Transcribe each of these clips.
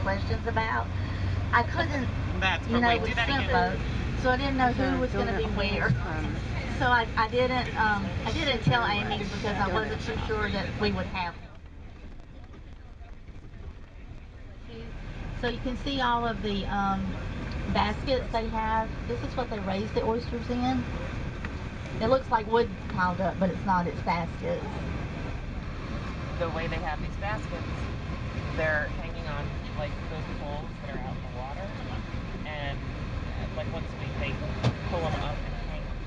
questions about. I couldn't, That's you know, with symbols, so I didn't know who was going to be where. So I didn't tell Amy because I wasn't too sure that we would have. So you can see all of the baskets they have. This is what they raise the oysters in. It looks like wood piled up, but it's not. It's baskets. The way they have these baskets, they're hanging on like those poles that are out in the water, and like once a week they pull them up and hang them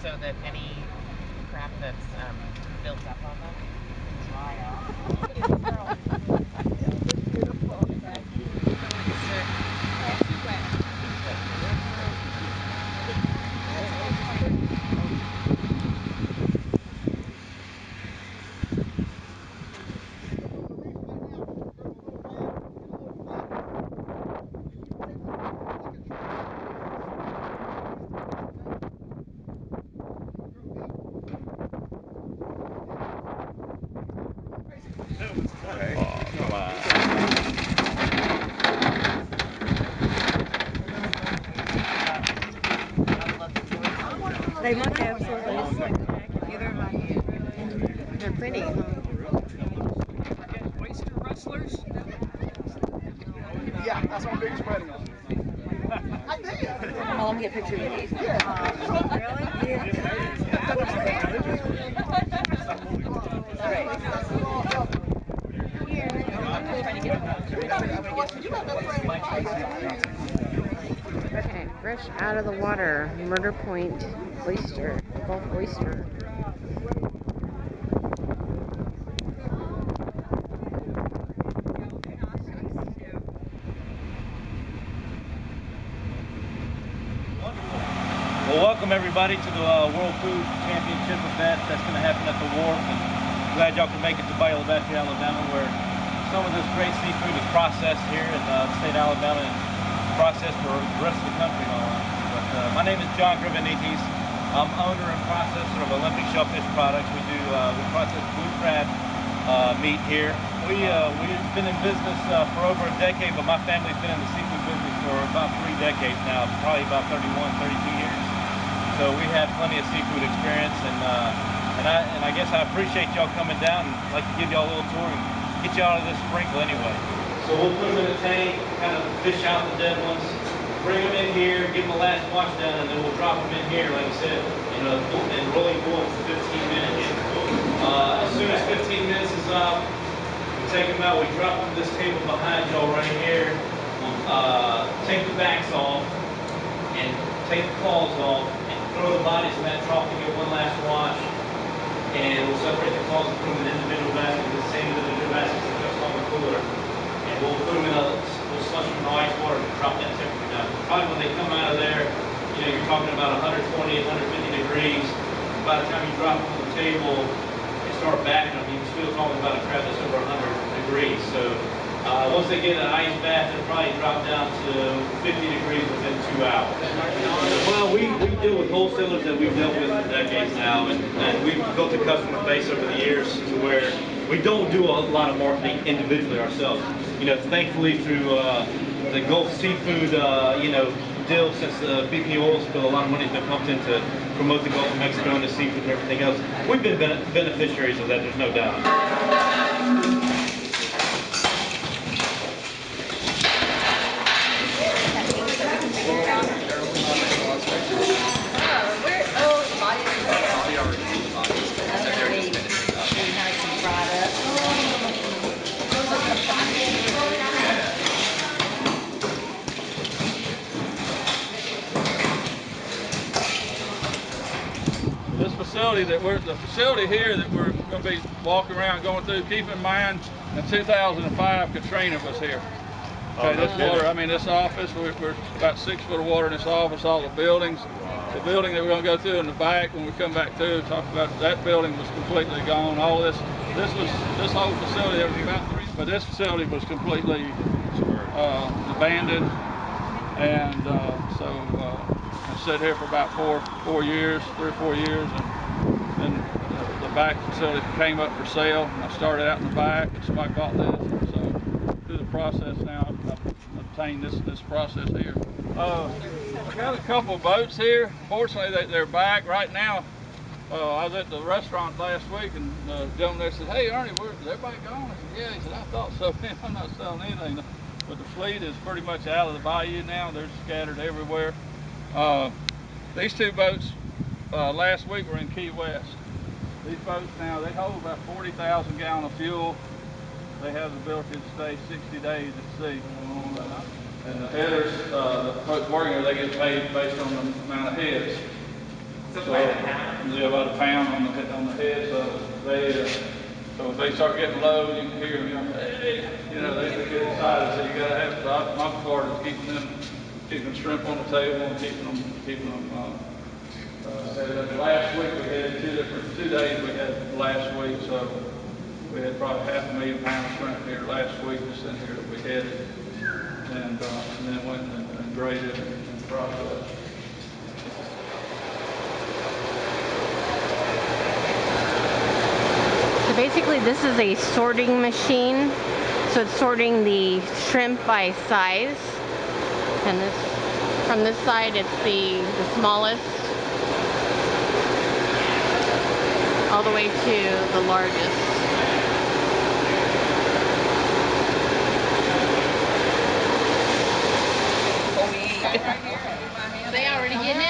so that any crap that's built up on them can dry off. They might have some of those. They're pretty, huh? Oyster rustlers? Yeah, that's our biggest wedding on. I did. Oh, let me get a picture of you. Okay, fresh out of the water, Murder Point oyster, Gulf oyster. Well, welcome everybody to the World Food Championship event that's going to happen at the Wharf. And glad y'all can make it to Bayou La Batre, Alabama, where some of this great seafood is processed here in the state of Alabama and processed for the rest of the country. But my name is John Grivenites. I'm owner and processor of Olympic Shellfish Products. We process blue crab meat here. We've been in business for over a decade, but my family's been in the seafood business for about 3 decades now, probably about 31, 32 years. So we have plenty of seafood experience, and I guess I appreciate y'all coming down, and I'd like to give y'all a little tour and get y'all out of this sprinkle anyway. So we'll put them in a tank, kind of fish out the dead ones, bring them in here, give them the last wash down, and then we'll drop them in here, like I said, in rolling boil for 15 minutes. As soon as 15 minutes is up, we take them out, we drop them to this table behind y'all right here. We'll take the backs off and take the claws off and throw the bodies in that trough to get one last wash. And we'll separate the claws and put them in individual baskets, the same individual baskets that just on the cooler. And we'll put them in we'll slush them in ice water to drop that temperature down. Probably when they come out of there, you're talking about 120, 150 degrees. By the time you drop them on the table and start backing them, you're still talking about a crab that's over 100 degrees. So once they get an ice bath, they'll probably drop down to 50 degrees within 2 hours. Well, we deal with wholesalers that we've dealt with for decades now, and we've built a customer base over the years to where we don't do a lot of marketing individually ourselves. Thankfully through the Gulf seafood, deal since the BP oil spill, a lot of money's been pumped in to promote the Gulf of Mexico and the seafood and everything else. We've been beneficiaries of that, there's no doubt. The facility here that we're going to be walking around going through, keep in mind in 2005 Katrina was here. Okay, this water, this office, we're about 6 foot of water in this office, all the buildings. The building that we're going to go through in the back, when we come back through, talk about that building was completely gone. All this whole facility, there was about 3, but this facility was completely abandoned, and so I sat here for about 3 or 4 years, and the back facility came up for sale. I started out in the back, and somebody bought this, and so through the process now. I've obtained this process here. I got a couple of boats here. Fortunately, they're back right now. I was at the restaurant last week, and the gentleman there said, "Hey, Ernie, is everybody gone?" I said, "Yeah." He said, "I thought so. I'm not selling anything." But the fleet is pretty much out of the bayou now. They're scattered everywhere. These two boats last week were in Key West. These boats now, they hold about 40,000 gallons of fuel. They have the ability to stay 60 days at sea. And the headers, the folks working there, they get paid based on the amount of heads. So yeah, about a pound on the head. So if they start getting low, you can hear them. Hey, they get excited. So you got to have. So my part is keeping shrimp on the table and keeping them. Last week we had 2 days we had last week, so we had probably 500,000 pounds of shrimp here last week just in here that we headed, and then went and graded and processed. So basically this is a sorting machine. So it's sorting the shrimp by size. And from this side it's the smallest all the way to the largest. They already getting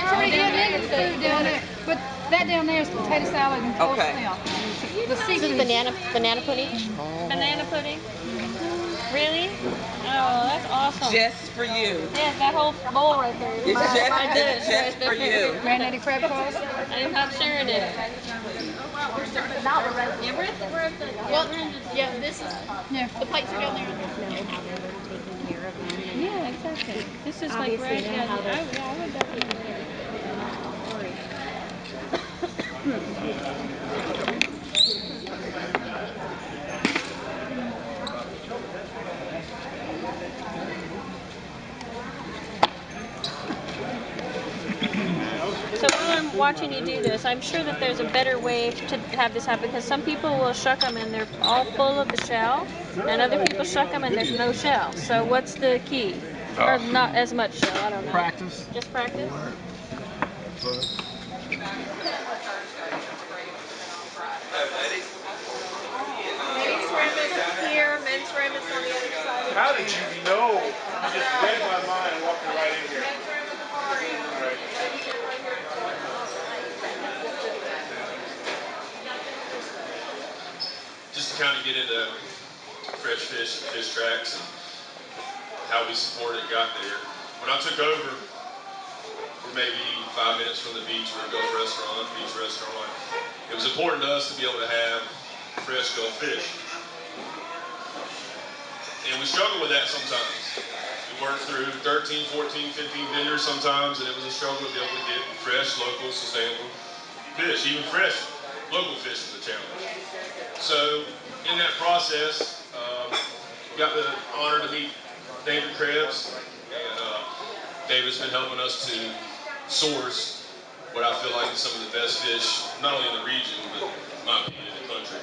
into the food down there. But that down there is potato salad and coleslaw. The seafood. Banana pudding? Banana pudding? Really? Oh, that's awesome. Just for you. Yes, that whole bowl right there is my dish. Just for you. Marinated crab claws? I'm sure it is. Now we're ready. Well, yeah, this is, the plates are down there. Know how they're taking care of them. And Yeah, exactly. This is like obviously right. know Yeah, how they're I would definitely. worried. So while I'm watching you do this, I'm sure that there's a better way to have this happen, because some people will shuck them and they're all full of the shell, and other people shuck them and there's no shell. So what's the key? Or not as much shell, I don't know. Practice. Just practice? Ladies' room is here, men's room is on the other side. How did you know? You just read my mind walking right in here. Men's room at the far end. Right. Ladies' room right here. Just to kind of get into fresh fish and fish tracks and how we support it got there. When I took over, we're maybe 5 minutes from the beach. We're a Gulf restaurant, beach restaurant. It was important to us to be able to have fresh Gulf fish. And we struggle with that sometimes. We worked through 13, 14, 15 vendors sometimes, and it was a struggle to be able to get fresh, local, sustainable fish. Even fresh, local fish was a challenge. So in that process, got the honor to meet David Krebs, and David's been helping us to source what I feel like is some of the best fish, not only in the region, but in my opinion, in the country.